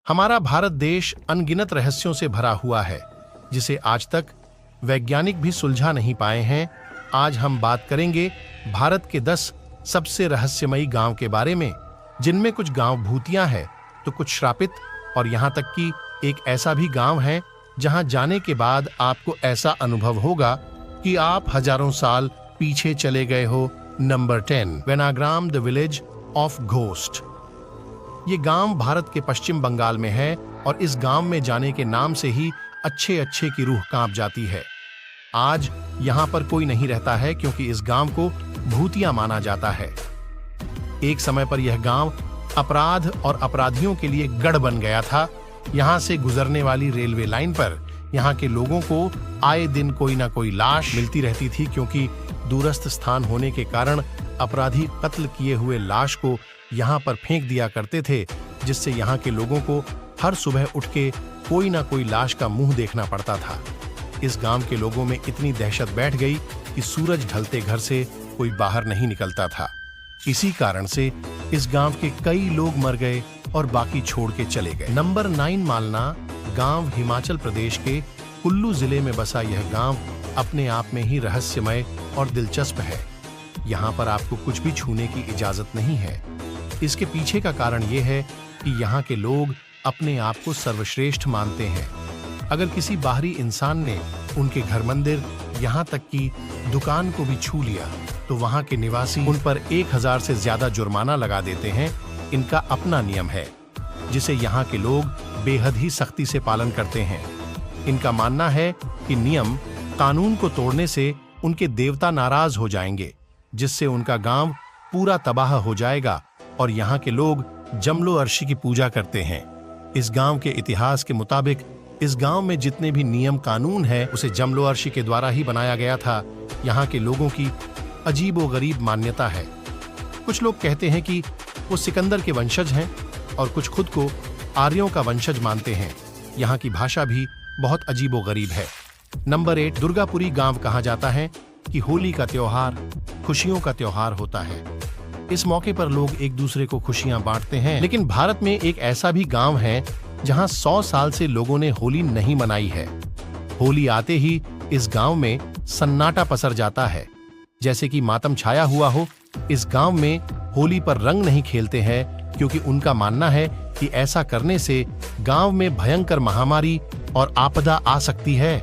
हमारा भारत देश अनगिनत रहस्यों से भरा हुआ है, जिसे आज तक वैज्ञानिक भी सुलझा नहीं पाए हैं। आज हम बात करेंगे भारत के 10 सबसे रहस्यमयी गांव के बारे में, जिनमें कुछ गांव भूतिया है तो कुछ श्रापित, और यहाँ तक कि एक ऐसा भी गांव है जहां जाने के बाद आपको ऐसा अनुभव होगा कि आप हजारों साल पीछे चले गए हो। नंबर 10, वेनाग्राम, द विलेज ऑफ घोस्ट। ये गांव भारत के पश्चिम बंगाल में है और इस गांव में जाने के नाम से ही अच्छे अच्छे की रूह कांप जाती है। आज यहाँ पर कोई नहीं रहता है क्योंकि इस गांव को भूतिया माना जाता है। एक समय पर यह गांव अपराध और अपराधियों के लिए गढ़ बन गया था। यहाँ से गुजरने वाली रेलवे लाइन पर यहाँ के लोगों को आए दिन कोई ना कोई लाश मिलती रहती थी, क्योंकि दूरस्थ स्थान होने के कारण अपराधी कत्ल किए हुए लाश को यहाँ पर फेंक दिया करते थे, जिससे यहाँ के लोगों को हर सुबह उठ के कोई ना कोई लाश का मुंह देखना पड़ता था। इस गांव के लोगों में इतनी दहशत बैठ गई कि सूरज ढलते घर से कोई बाहर नहीं निकलता था। इसी कारण से इस गांव के कई लोग मर गए और बाकी छोड़ के चले गए। नंबर 9, मालना गांव, हिमाचल प्रदेश के कुल्लू जिले में बसा यह गांव अपने आप में ही रहस्यमय और दिलचस्प है। यहाँ पर आपको कुछ भी छूने की इजाजत नहीं है। इसके पीछे का कारण यह है कि यहाँ के लोग अपने आप को सर्वश्रेष्ठ मानते हैं। अगर किसी बाहरी इंसान ने उनके घर, मंदिर, यहाँ तक कि दुकान को भी छू लिया तो वहाँ के निवासी उन पर 1000 से ज्यादा जुर्माना लगा देते हैं। इनका अपना नियम है जिसे यहाँ के लोग बेहद ही सख्ती से पालन करते हैं। इनका मानना है कि नियम कानून को तोड़ने से उनके देवता नाराज हो जाएंगे, जिससे उनका गांव पूरा तबाह हो जाएगा और यहाँ के लोग जमलो अर्शी की पूजा करते हैं। इस गांव के इतिहास के मुताबिक इस गांव में जितने भी नियम कानून है उसे जमलो अर्शी के द्वारा ही बनाया गया था। यहाँ के लोगों की अजीबोगरीब मान्यता है। कुछ लोग कहते हैं कि वो सिकंदर के वंशज हैं और कुछ खुद को आर्यों का वंशज मानते हैं। यहाँ की भाषा भी बहुत अजीबोगरीब है। नंबर 8, दुर्गापुरी गांव कहा जाता है कि होली का त्योहार खुशियों का त्योहार होता है। इस मौके पर लोग एक दूसरे को खुशियां बांटते हैं। लेकिन भारत में एक ऐसा भी गांव है जहां 100 साल से लोगों ने होली नहीं मनाई है। होली आते ही इस गांव में सन्नाटा पसर जाता है, जैसे कि मातम छाया हुआ हो। इस गांव में होली पर रंग नहीं खेलते हैं क्योंकि उनका मानना है कि ऐसा करने से गांव में भयंकर महामारी और आपदा आ सकती है।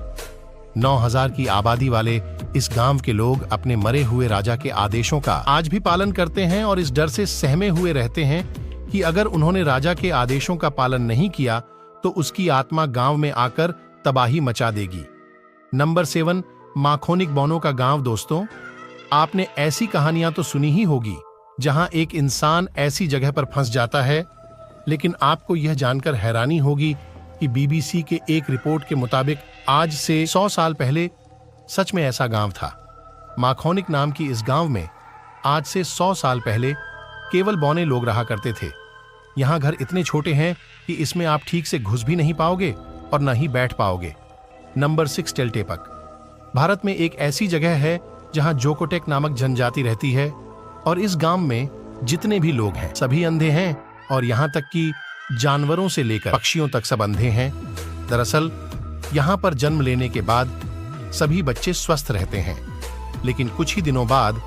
9000 की आबादी वाले इस गांव के लोग अपने मरे हुए राजा के आदेशों का आज भी पालन करते हैं और इस डर से सहमे हुए रहते हैं कि अगर उन्होंने राजा के आदेशों का पालन नहीं किया तो उसकी आत्मा गांव में आकर तबाही मचा देगी। नंबर 7, माखोनिक बोनो का गांव। दोस्तों, आपने ऐसी कहानियां तो सुनी ही होगी जहां एक इंसान ऐसी जगह पर फंस जाता है, लेकिन आपको यह जानकर हैरानी होगी कि बीबीसी के एक रिपोर्ट के मुताबिक आज से 100 साल पहले सच में ऐसा गांव था। माखोनिक नाम की इस गांव में आज से 100 साल पहले केवल बौने लोग रहा करते थे। यहाँ घर इतने छोटे हैं कि इसमें आप ठीक से घुस भी नहीं पाओगे और न ही बैठ पाओगे। नंबर 6, टेलटेपक। भारत में एक ऐसी जगह है जहां जोकोटेक नामक जनजाति रहती है और इस गांव में जितने भी लोग हैं सभी अंधे हैं और यहाँ तक कि जानवरों से लेकर पक्षियों तक सब अंधे हैं। दरअसल यहाँ पर जन्म लेने के बाद सभी बच्चे स्वस्थ रहते हैं, लेकिन कुछ ही दिनों बाद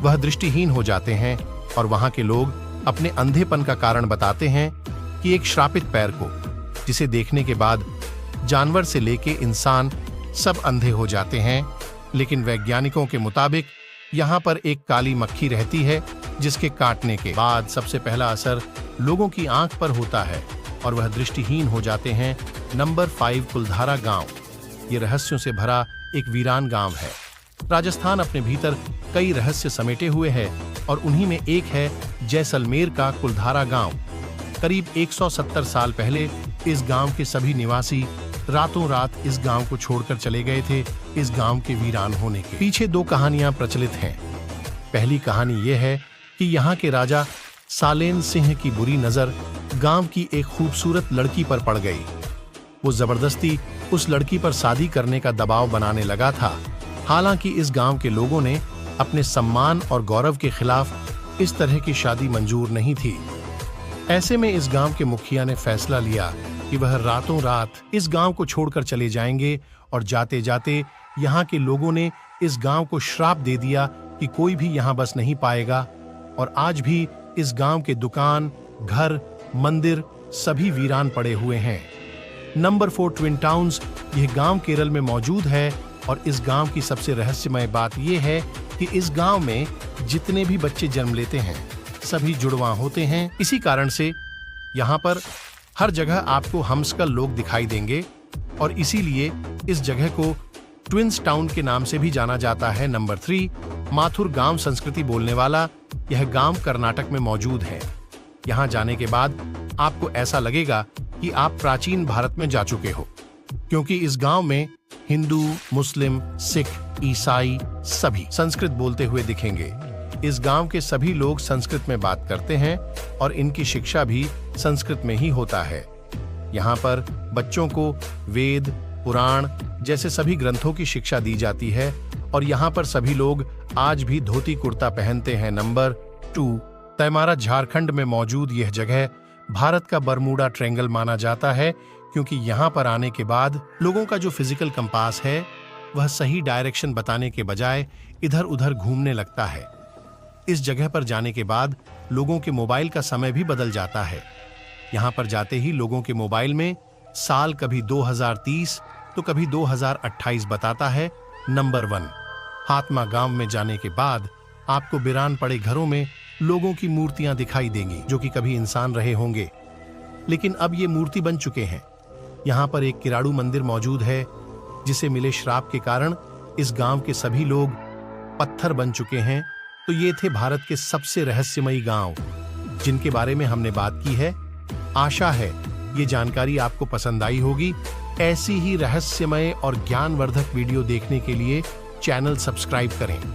वह दृष्टिहीन हो जाते हैं और वहाँ के लोग अपने अंधेपन का कारण बताते हैं कि एक श्रापित पैर को, जिसे देखने के बाद जानवर से लेके इंसान सब अंधे हो जाते हैं। लेकिन वैज्ञानिकों के मुताबिक यहाँ पर एक काली मक्खी रहती है जिसके काटने के बाद सबसे पहला असर लोगों की आंख पर होता है और वह दृष्टिहीन हो जाते हैं। नंबर 5, कुलधारा गांव। ये रहस्यों से भरा एक वीरान गांव है। राजस्थान अपने भीतर कई रहस्य समेटे हुए है और उन्हीं में एक है जैसलमेर का कुलधारा गांव। करीब 170 साल पहले इस गांव के सभी निवासी रातों रात इस गांव को छोड़कर चले गए थे। इस गांव के वीरान होने के पीछे 2 कहानियां प्रचलित हैं। पहली कहानी यह है कि यहाँ के राजा सालेन सिंह की बुरी नजर गांव की एक खूबसूरत लड़की पर पड़ गई। वो जबरदस्ती उस लड़की पर शादी करने का दबाव बनाने लगा था। हालांकि इस गांव के लोगों ने अपने सम्मान और गौरव के खिलाफ इस तरह की शादी मंजूर नहीं थी। ऐसे में इस गांव के मुखिया ने फैसला लिया कि वह रातों रात इस गांव को छोड़कर चले जाएंगे और जाते जाते यहाँ के लोगों ने इस गांव को श्राप दे दिया कि कोई भी यहाँ बस नहीं पाएगा। और आज भी इस गांव के दुकान, घर, मंदिर सभी वीरान पड़े हुए हैं। नंबर 4 ट्विन टाउन्स, यह गांव केरल में मौजूद है और इस गांव की सबसे रहस्यमय बात यह है कि इस गांव में जितने भी बच्चे जन्म लेते हैं सभी जुड़वां होते हैं। इसी कारण से यहाँ पर हर जगह आपको हमस्कल लोग दिखाई देंगे और इसीलिए इस जगह को ट्विन्स टाउन के नाम से भी जाना जाता है। नंबर 3 माथुर गांव, संस्कृति बोलने वाला यह गांव कर्नाटक में मौजूद है। यहाँ जाने के बाद आपको ऐसा लगेगा कि आप प्राचीन भारत में जा चुके हो, क्योंकि इस गांव में हिंदू, मुस्लिम, सिख, ईसाई सभी संस्कृत बोलते हुए दिखेंगे। इस गांव के सभी लोग संस्कृत में बात करते हैं और इनकी शिक्षा भी संस्कृत में ही होता है। यहाँ पर बच्चों को वेद, पुराण जैसे सभी ग्रंथों की शिक्षा दी जाती है और यहाँ पर सभी लोग आज भी धोती कुर्ता पहनते हैं। नंबर 2 तैमारा, झारखंड में मौजूद यह जगह भारत का बरमूडा ट्रायंगल माना जाता है, क्योंकि यहाँ पर आने के बाद लोगों का जो फिजिकल कंपास है वह सही डायरेक्शन बताने के बजाय इधर उधर घूमने लगता है। इस जगह पर जाने के बाद लोगों के मोबाइल का समय भी बदल जाता है। यहाँ पर जाते ही लोगों के मोबाइल में साल कभी 2030 तो कभी 2028 बताता है। नंबर 1 हातमा गांव में जाने के बाद आपको वीरान पड़े घरों में लोगों की मूर्तियां दिखाई देंगी जो कि कभी इंसान रहे होंगे, लेकिन अब ये मूर्ति बन चुके हैं। यहाँ पर एक किराड़ू मंदिर मौजूद है जिसे मिले श्राप के कारण इस गांव के सभी लोग पत्थर बन चुके हैं। तो ये थे भारत के सबसे रहस्यमयी गांव जिनके बारे में हमने बात की है। आशा है ये जानकारी आपको पसंद आई होगी। ऐसी ही रहस्यमय और ज्ञानवर्धक वीडियो देखने के लिए चैनल सब्सक्राइब करें।